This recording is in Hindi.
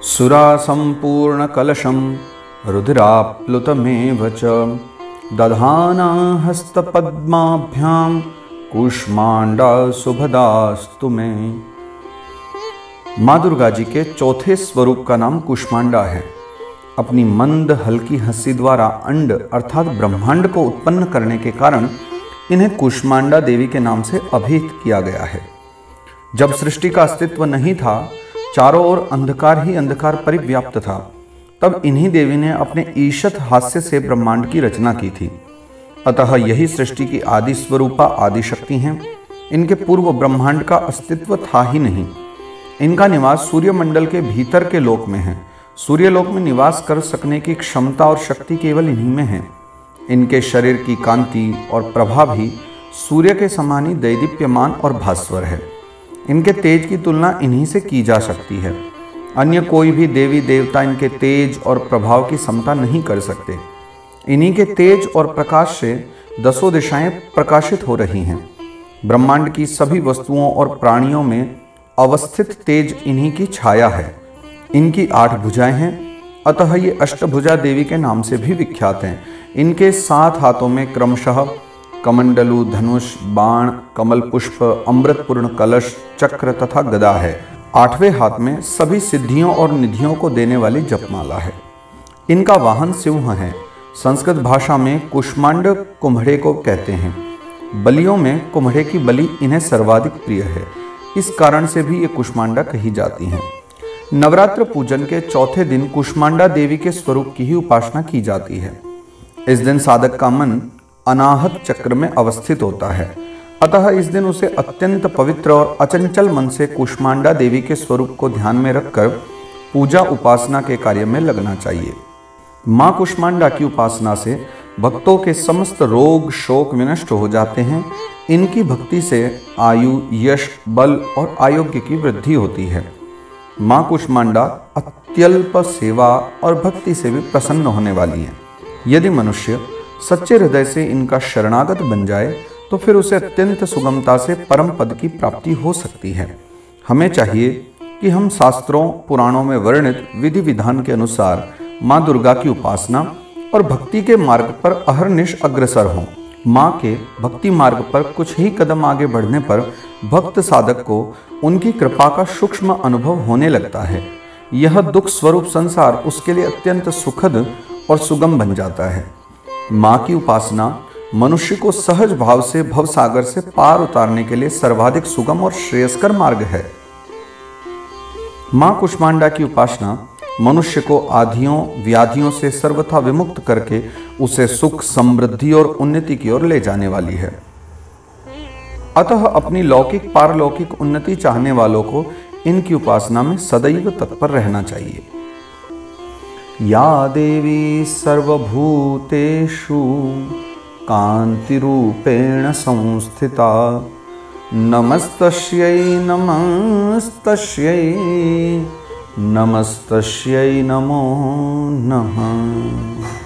सुरासम्पूर्णकलशं रुद्राप्लुतमेव च दधाना हस्तपद्माभ्यां कूष्मांडा सुभदास्तु मे। माँ दुर्गा जी के चौथे स्वरूप का नाम कूष्मांडा है। अपनी मंद हल्की हंसी द्वारा अंड अर्थात ब्रह्मांड को उत्पन्न करने के कारण इन्हें कूष्मांडा देवी के नाम से अभिहित किया गया है। जब सृष्टि का अस्तित्व नहीं था, चारों ओर अंधकार ही अंधकार परिव्याप्त था, तब इन्हीं देवी ने अपने ईशत हास्य से ब्रह्मांड की रचना की थी। अतः यही सृष्टि की आदि स्वरूपा आदि शक्ति हैं। इनके पूर्व ब्रह्मांड का अस्तित्व था ही नहीं। इनका निवास सूर्यमंडल के भीतर के लोक में है। सूर्यलोक में निवास कर सकने की क्षमता और शक्ति केवल इन्हीं में है। इनके शरीर की कांति और प्रभा भी सूर्य के समान ही दैदीप्यमान और भास्वर है। इनके तेज की तुलना इन्हीं से की जा सकती है। अन्य कोई भी देवी देवता इनके तेज और प्रभाव की समता नहीं कर सकते। इन्हीं के तेज और प्रकाश से दसों दिशाएं प्रकाशित हो रही हैं। ब्रह्मांड की सभी वस्तुओं और प्राणियों में अवस्थित तेज इन्हीं की छाया है। इनकी 8 भुजाएं हैं, अतः ये अष्टभुजा देवी के नाम से भी विख्यात हैं। इनके 7 हाथों में क्रमशः कमंडलु, धनुष, बाण, कमल पुष्प, अमृतपूर्ण कलश, चक्र तथा गदा है। 8वें हाथ में सभी सिद्धियों और निधियों को देने वाली जपमाला है। इनका वाहन सिंह है। संस्कृत भाषा में कुष्मांड कुम्हड़े को कहते हैं। बलियों में कुम्हड़े की बलि इन्हें सर्वाधिक प्रिय है। इस कारण से भी ये कुष्मांडा कही जाती हैं। नवरात्र पूजन के चौथे दिन कुष्मांडा देवी के स्वरूप की ही उपासना की जाती है। इस दिन साधक का मन अनाहत चक्र में अवस्थित होता है। अतः इस दिन उसे अत्यंत पवित्र और अचंचल मन से कुष्मांडा देवी के स्वरूप को ध्यान में रखकर पूजा उपासना के कार्य में लगना चाहिए। माँ कुष्मांडा की उपासना से भक्तों के समस्त रोग शोक विनष्ट हो जाते हैं। इनकी भक्ति से आयु, यश, बल और आरोग्य की वृद्धि होती है। माँ कुष्मांडा अत्यल्प सेवा और भक्ति से भी प्रसन्न होने वाली हैं। यदि मनुष्य सच्चे हृदय से इनका शरणागत बन जाए तो फिर उसे अत्यंत सुगमता से परम पद की प्राप्ति हो सकती है। हमें चाहिए कि हम शास्त्रों पुराणों में वर्णित विधि विधान के अनुसार माँ दुर्गा की उपासना और भक्ति के मार्ग पर अहर्निश अग्रसर हों। माँ के भक्ति मार्ग पर कुछ ही कदम आगे बढ़ने पर भक्त साधक को उनकी कृपा का सूक्ष्म अनुभव होने लगता है। यह दुख स्वरूप संसार उसके लिए अत्यंत सुखद और सुगम बन जाता है। माँ की उपासना मनुष्य को सहज भाव से भवसागर से पार उतारने के लिए सर्वाधिक सुगम और श्रेयस्कर मार्ग है। माँ कुष्मांडा की उपासना मनुष्य को आधियों व्याधियों से सर्वथा विमुक्त करके उसे सुख, समृद्धि और उन्नति की ओर ले जाने वाली है। अतः अपनी लौकिक पारलौकिक उन्नति चाहने वालों को इनकी उपासना में सदैव तत्पर रहना चाहिए। या देवी सर्वभूतेषु कांतिरूपेण संस्थिता नमस्तस्यै नमस्तस्यै नमस्तस्यै नमो नमः।